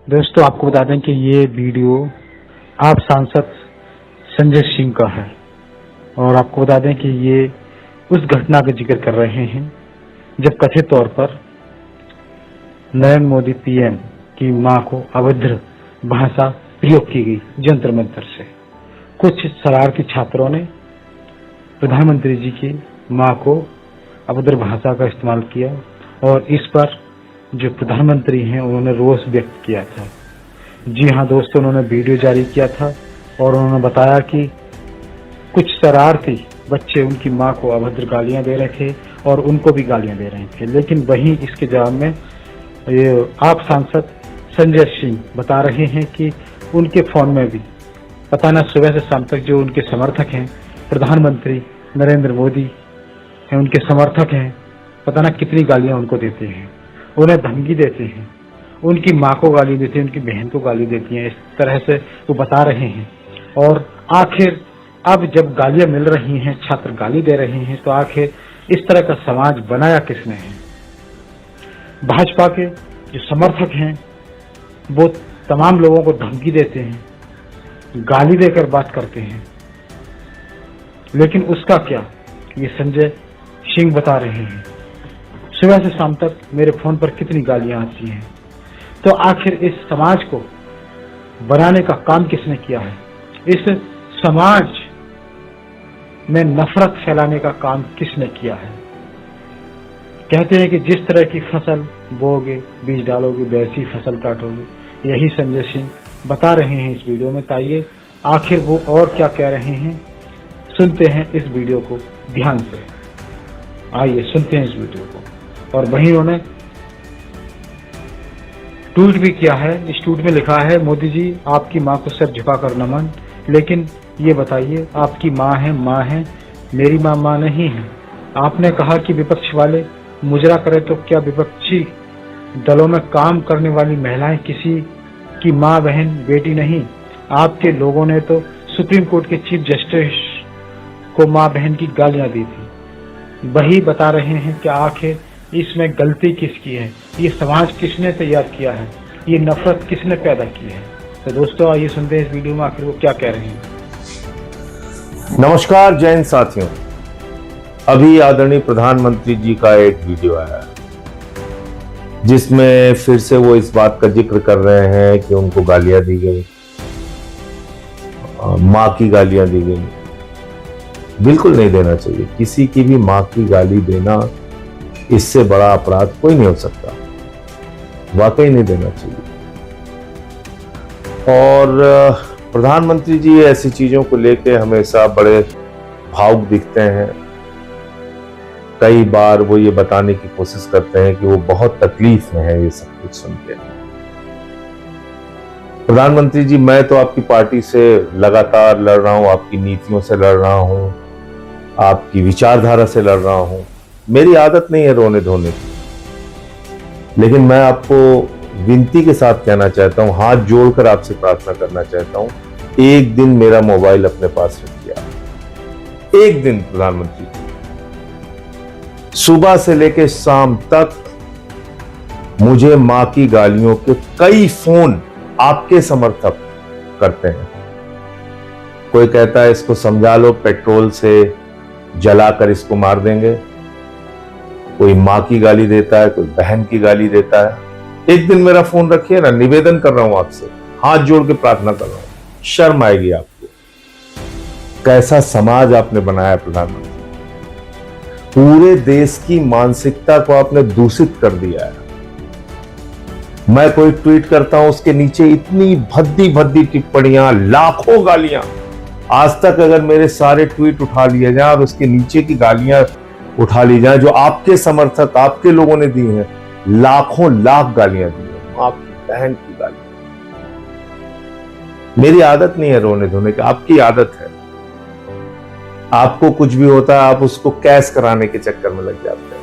दोस्तों, आपको बता दें कि ये वीडियो आप सांसद संजय सिंह का है और आपको बता दें कि ये उस घटना का जिक्र कर रहे हैं जब कथित तौर पर नरेंद्र मोदी पीएम की मां को अभद्र भाषा प्रयोग की गई जंतर मंतर से। कुछ शरारती छात्रों ने प्रधानमंत्री जी की मां को अभद्र भाषा का इस्तेमाल किया और इस पर जो प्रधानमंत्री हैं उन्होंने रोष व्यक्त किया था। जी हाँ दोस्तों, उन्होंने वीडियो जारी किया था और उन्होंने बताया कि कुछ शरारती बच्चे उनकी मां को अभद्र गालियां दे रहे थे और उनको भी गालियां दे रहे थे। लेकिन वहीं इसके जवाब में ये आप सांसद संजय सिंह बता रहे हैं कि उनके फोन में भी पता ना सुबह से शाम तक जो उनके समर्थक हैं, प्रधानमंत्री नरेंद्र मोदी हैं, उनके समर्थक हैं, पता ना कितनी गालियां उनको देते हैं, उन्हें धमकी देते हैं, उनकी माँ को गाली देते हैं, उनकी बहन को गाली देती हैं। इस तरह से वो बता रहे हैं। और आखिर अब जब गालियां मिल रही हैं, छात्र गाली दे रहे हैं, तो आखिर इस तरह का समाज बनाया किसने है? भाजपा के जो समर्थक हैं वो तमाम लोगों को धमकी देते हैं, गाली देकर बात करते हैं। लेकिन उसका क्या, ये संजय सिंह बता रहे हैं। सुबह से शाम तक मेरे फोन पर कितनी गालियां आती हैं। तो आखिर इस समाज को बनाने का काम किसने किया है? इस समाज में नफरत फैलाने का काम किसने किया है? कहते हैं कि जिस तरह की फसल बोओगे, बीज डालोगे, वैसी फसल काटोगे। यही संजय सिंह बता रहे हैं इस वीडियो में। ताइए आखिर वो और क्या कह रहे हैं, सुनते हैं इस वीडियो को ध्यान से। आइए सुनते हैं इस वीडियो को। और वहीं उन्होंने ट्वीट भी किया है। इस ट्वीट में लिखा है, मोदी जी आपकी मां को सर झुकाकर नमन, लेकिन ये बताइए आपकी मां है, मेरी मां नहीं है। आपने कहा कि विपक्ष वाले मुजरा करें, तो क्या विपक्षी दलों में काम करने वाली महिलाएं किसी की मां, बहन, बेटी नहीं? आपके लोगों ने तो सुप्रीम कोर्ट के चीफ जस्टिस को मां बहन की गालियां दी थी। वही बता रहे हैं कि आखिर इसमें गलती किसकी है, ये समाज किसने तैयार किया है, ये नफरत किसने पैदा की है। तो दोस्तों आइए सुनते हैं इस वीडियो में आखिर वो क्या कह रहे हैं। नमस्कार जय हिंद साथियों। अभी आदरणीय प्रधानमंत्री जी का एक वीडियो आया जिसमें फिर से वो इस बात का जिक्र कर रहे हैं कि उनको गालियां दी गई, मां की गालियां दी गई। बिल्कुल नहीं देना चाहिए। किसी की भी मां की गाली देना, इससे बड़ा अपराध कोई नहीं हो सकता। वाकई नहीं देना चाहिए। और प्रधानमंत्री जी ऐसी चीजों को लेकर हमेशा बड़े भावुक दिखते हैं। कई बार वो ये बताने की कोशिश करते हैं कि वो बहुत तकलीफ में है ये सब कुछ सुन के। प्रधानमंत्री जी, मैं तो आपकी पार्टी से लगातार लड़ रहा हूं, आपकी नीतियों से लड़ रहा हूं, आपकी विचारधारा से लड़ रहा हूं। मेरी आदत नहीं है रोने धोने की, लेकिन मैं आपको विनती के साथ कहना चाहता हूं, हाथ जोड़कर आपसे प्रार्थना करना चाहता हूं, एक दिन मेरा मोबाइल अपने पास रखिए। एक दिन प्रधानमंत्री जी, सुबह से लेकर शाम तक मुझे मां की गालियों के कई फोन आपके समर्थक करते हैं। कोई कहता है इसको समझा लो, पेट्रोल से जलाकर इसको मार देंगे। कोई मां की गाली देता है, कोई बहन की गाली देता है। एक दिन मेरा फोन रखिए ना, निवेदन कर रहा हूं आपसे, हाथ जोड़ के प्रार्थना कर रहा हूं। शर्म आएगी आपको। कैसा समाज आपने बनाया प्रधानमंत्री। पूरे देश की मानसिकता को आपने दूषित कर दिया है। मैं कोई ट्वीट करता हूं, उसके नीचे इतनी भद्दी भद्दी टिप्पणियां, लाखों गालियां। आज तक अगर मेरे सारे ट्वीट उठा लिए जाए और उसके नीचे की गालियां उठा ली जाए जो आपके समर्थक, आपके लोगों ने दी हैं, लाखों लाख गालियां दी हैं। आपकी बहन की गालियां। मेरी आदत नहीं है रोने धोने की, आपकी आदत है। आपको कुछ भी होता है आप उसको कैश कराने के चक्कर में लग जाते हैं।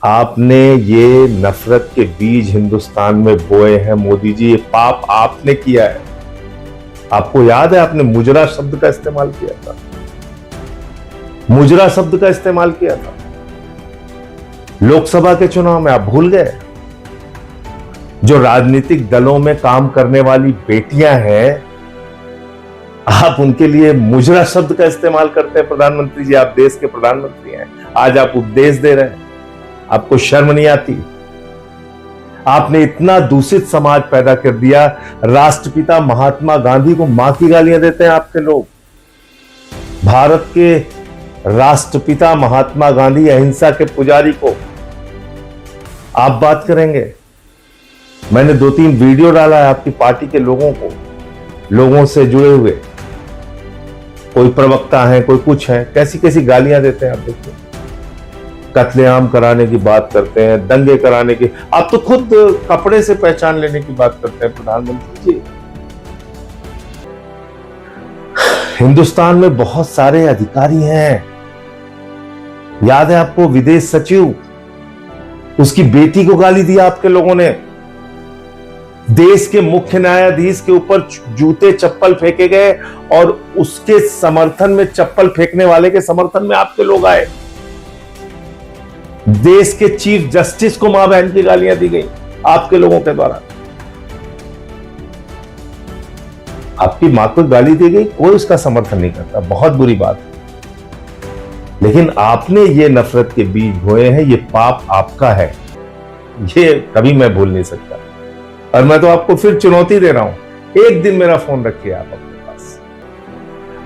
आपने ये नफरत के बीज हिंदुस्तान में बोए हैं मोदी जी। ये पाप आपने किया है। आपको याद है आपने मुजरा शब्द का इस्तेमाल किया था। मुजरा शब्द का इस्तेमाल किया था लोकसभा के चुनाव में। आप भूल गए। जो राजनीतिक दलों में काम करने वाली बेटियां हैं, आप उनके लिए मुजरा शब्द का इस्तेमाल करते हैं। प्रधानमंत्री जी, आप देश के प्रधानमंत्री हैं, आज आप उपदेश दे रहे हैं, आपको शर्म नहीं आती? आपने इतना दूषित समाज पैदा कर दिया। राष्ट्रपिता महात्मा गांधी को मां की गालियां देते हैं आपके लोग। भारत के राष्ट्रपिता महात्मा गांधी, अहिंसा के पुजारी को आप बात करेंगे? मैंने 2-3 वीडियो डाला है आपकी पार्टी के लोगों से जुड़े हुए, कोई प्रवक्ता है, कोई कुछ है, कैसी कैसी गालियां देते हैं आप देखिए। कत्लेआम कराने की बात करते हैं, दंगे कराने की, आप तो खुद कपड़े से पहचान लेने की बात करते हैं प्रधानमंत्री जी। हिंदुस्तान में बहुत सारे अधिकारी हैं, याद है आपको विदेश सचिव, उसकी बेटी को गाली दिया आपके लोगों ने। देश के मुख्य न्यायाधीश के ऊपर जूते चप्पल फेंके गए और उसके समर्थन में, चप्पल फेंकने वाले के समर्थन में आपके लोग आए। देश के चीफ जस्टिस को मां बहन की गालियां दी गई आपके लोगों के द्वारा। आपकी मां को गाली दी गई, कोई उसका समर्थन नहीं करता, बहुत बुरी बात है। लेकिन आपने ये नफरत के बीज बोए हैं, ये पाप आपका है, ये कभी मैं भूल नहीं सकता। और मैं तो आपको फिर चुनौती दे रहा हूं, एक दिन मेरा फोन रखिए आप अपने पास।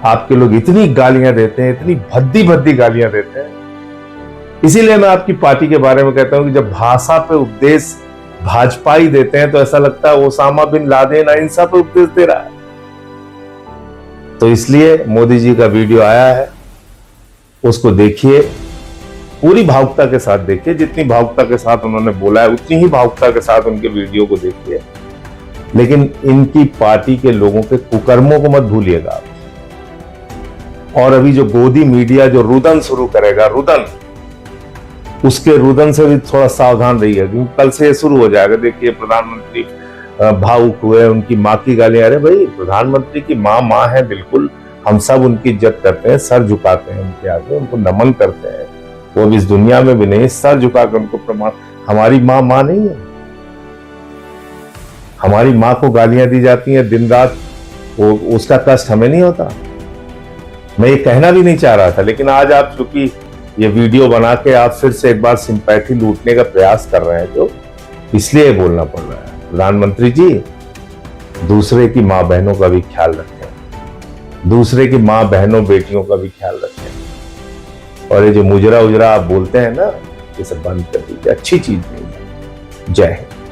आपके लोग इतनी गालियां देते हैं, इतनी भद्दी भद्दी गालियां देते हैं। इसीलिए मैं आपकी पार्टी के बारे में कहता हूं कि जब भाषा पे उपदेश भाजपाई देते हैं तो ऐसा लगता है ओसामा बिन लादेन अहिंसा पे उपदेश दे रहा है। तो इसलिए मोदी जी का वीडियो आया है, उसको देखिए, पूरी भावुकता के साथ देखिए। जितनी भावुकता के साथ उन्होंने बोला है उतनी ही भावुकता के साथ उनके वीडियो को देखिए। लेकिन इनकी पार्टी के लोगों के कुकर्मों को मत भूलिएगा आप। और अभी जो गोदी मीडिया जो रुदन शुरू करेगा, रुदन, उसके रुदन से भी थोड़ा सावधान रहिएगा, क्योंकि कल से शुरू हो जाएगा। देखिए प्रधानमंत्री भावुक हुए, उनकी मां की गालियां। अरे भाई, प्रधानमंत्री की मां है, बिल्कुल हम सब उनकी इज्जत करते हैं, सर झुकाते हैं उनके आगे, उनको नमन करते हैं। वो अब इस दुनिया में भी नहीं, सर झुकाकर उनको प्रमाण। हमारी मां नहीं है, हमारी मां को गालियां दी जाती हैं दिन रात, वो उसका कष्ट हमें नहीं होता। मैं ये कहना भी नहीं चाह रहा था, लेकिन आज आप चूंकि ये वीडियो बना के आप फिर से एक बार सिंपैथी लूटने का प्रयास कर रहे हैं, तो इसलिए बोलना पड़ रहा है। प्रधानमंत्री जी, दूसरे की मां बहनों का भी ख्याल रखें, दूसरे की मां बहनों बेटियों का भी ख्याल रखें। और ये जो मुजरा उजरा आप बोलते हैं ना, ये सब बंद कर दीजिए, अच्छी चीज नहीं है। जय हिंद।